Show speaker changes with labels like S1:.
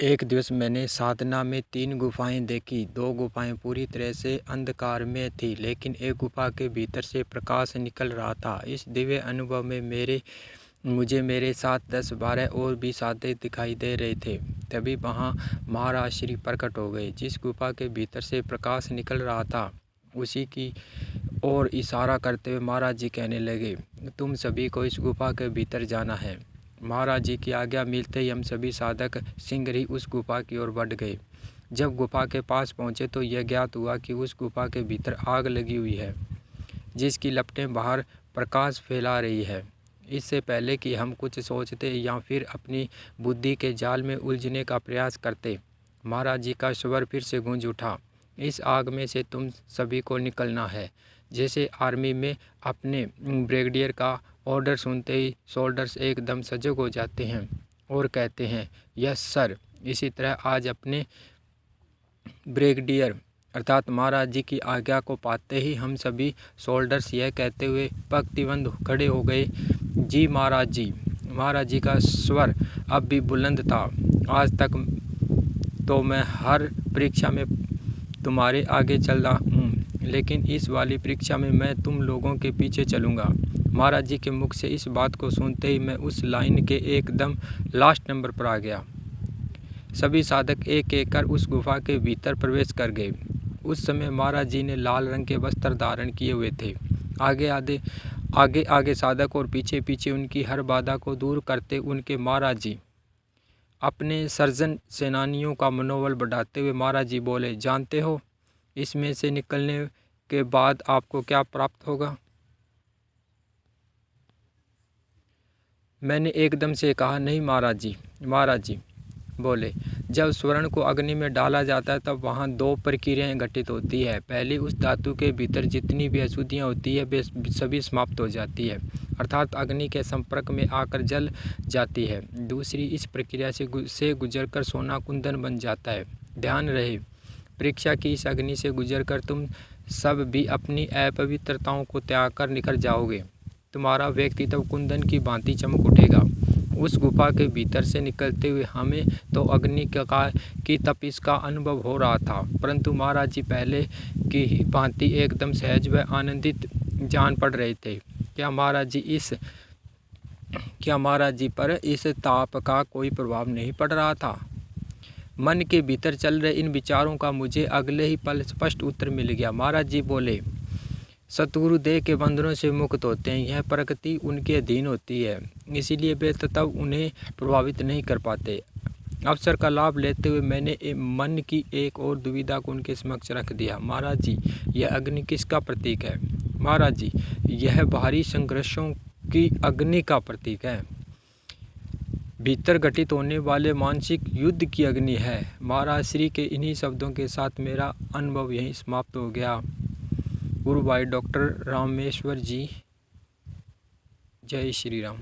S1: एक दिवस मैंने साधना में 3 गुफाएं देखी। 2 गुफाएं पूरी तरह से अंधकार में थी, लेकिन एक गुफा के भीतर से प्रकाश निकल रहा था। इस दिव्य अनुभव में मुझे मेरे साथ 10-12 और भी साथी दिखाई दे रहे थे। तभी वहां महाराज श्री प्रकट हो गए। जिस गुफा के भीतर से प्रकाश निकल रहा था, उसी की ओर इशारा करते हुए महाराज जी कहने लगे, तुम सभी को इस गुफा के भीतर जाना है। महाराज जी की आज्ञा मिलते ही हम सभी साधक शीघ्र ही उस गुफा की ओर बढ़ गए। जब गुफा के पास पहुंचे तो यह ज्ञात हुआ कि उस गुफा के भीतर आग लगी हुई है, जिसकी लपटें बाहर प्रकाश फैला रही है। इससे पहले कि हम कुछ सोचते या फिर अपनी बुद्धि के जाल में उलझने का प्रयास करते, महाराज जी का स्वर फिर से गूंज उठा, इस आग में से तुम सभी को निकलना है। जैसे आर्मी में अपने ब्रिगेडियर का ऑर्डर सुनते ही सोल्जर्स एकदम सजग हो जाते हैं और कहते हैं, यस सर। इसी तरह आज अपने ब्रिगेडियर अर्थात महाराज जी की आज्ञा को पाते ही हम सभी सोल्जर्स यह कहते हुए पंक्तिबद्ध खड़े हो गए, जी महाराज जी। महाराज जी का स्वर अब भी बुलंद था। आज तक तो मैं हर परीक्षा में तुम्हारे आगे चल रहा हूँ, लेकिन इस वाली परीक्षा में मैं तुम लोगों के पीछे चलूँगा। महाराज जी के मुख से इस बात को सुनते ही मैं उस लाइन के एकदम लास्ट नंबर पर आ गया। सभी साधक एक एक कर उस गुफा के भीतर प्रवेश कर गए। उस समय महाराज जी ने लाल रंग के वस्त्र धारण किए हुए थे। आगे साधक और पीछे पीछे उनकी हर बाधा को दूर करते उनके महाराज जी अपने सर्जन सेनानियों का मनोबल बढ़ाते हुए महाराज जी बोले, जानते हो इसमें से निकलने के बाद आपको क्या प्राप्त होगा? मैंने एकदम से कहा, नहीं महाराज जी। महाराज जी बोले, जब स्वर्ण को अग्नि में डाला जाता है तब वहाँ 2 प्रक्रियाएं घटित होती है। पहली, उस धातु के भीतर जितनी भी अशुद्धियाँ होती है वे सभी समाप्त हो जाती है, अर्थात अग्नि के संपर्क में आकर जल जाती है। दूसरी, इस प्रक्रिया से गुजरकर सोना कुंदन बन जाता है। ध्यान रहे, परीक्षा की इस अग्नि से गुजरकर तुम सब भी अपनी अपवित्रताओं को त्याग कर निकल जाओगे। तुम्हारा व्यक्तित्व कुंदन की भांति चमक उठेगा। उस गुफा के भीतर से निकलते हुए हमें तो अग्नि की तपिश का अनुभव हो रहा था, परंतु महाराज जी पहले की ही भांति एकदम सहज व आनंदित जान पड़ रहे थे। क्या महाराज जी पर इस ताप का कोई प्रभाव नहीं पड़ रहा था? मन के भीतर चल रहे इन विचारों का मुझे अगले ही पल स्पष्ट उत्तर मिल गया। महाराज जी बोले, सतगुरु देह के बंधनों से मुक्त होते हैं। यह प्रकृति उनके अधीन होती है, इसीलिए वे तब उन्हें प्रभावित नहीं कर पाते। अवसर का लाभ लेते हुए मैंने मन की एक और दुविधा को उनके समक्ष रख दिया। महाराज जी, यह अग्नि किसका प्रतीक है? महाराज जी, यह बाहरी संघर्षों की अग्नि का प्रतीक है, भीतर घटित होने वाले मानसिक युद्ध की अग्नि है। महाराज श्री के इन्हीं शब्दों के साथ मेरा अनुभव यहीं समाप्त हो गया। गुरु भाई डॉक्टर रामेश्वर जी, जय श्री राम।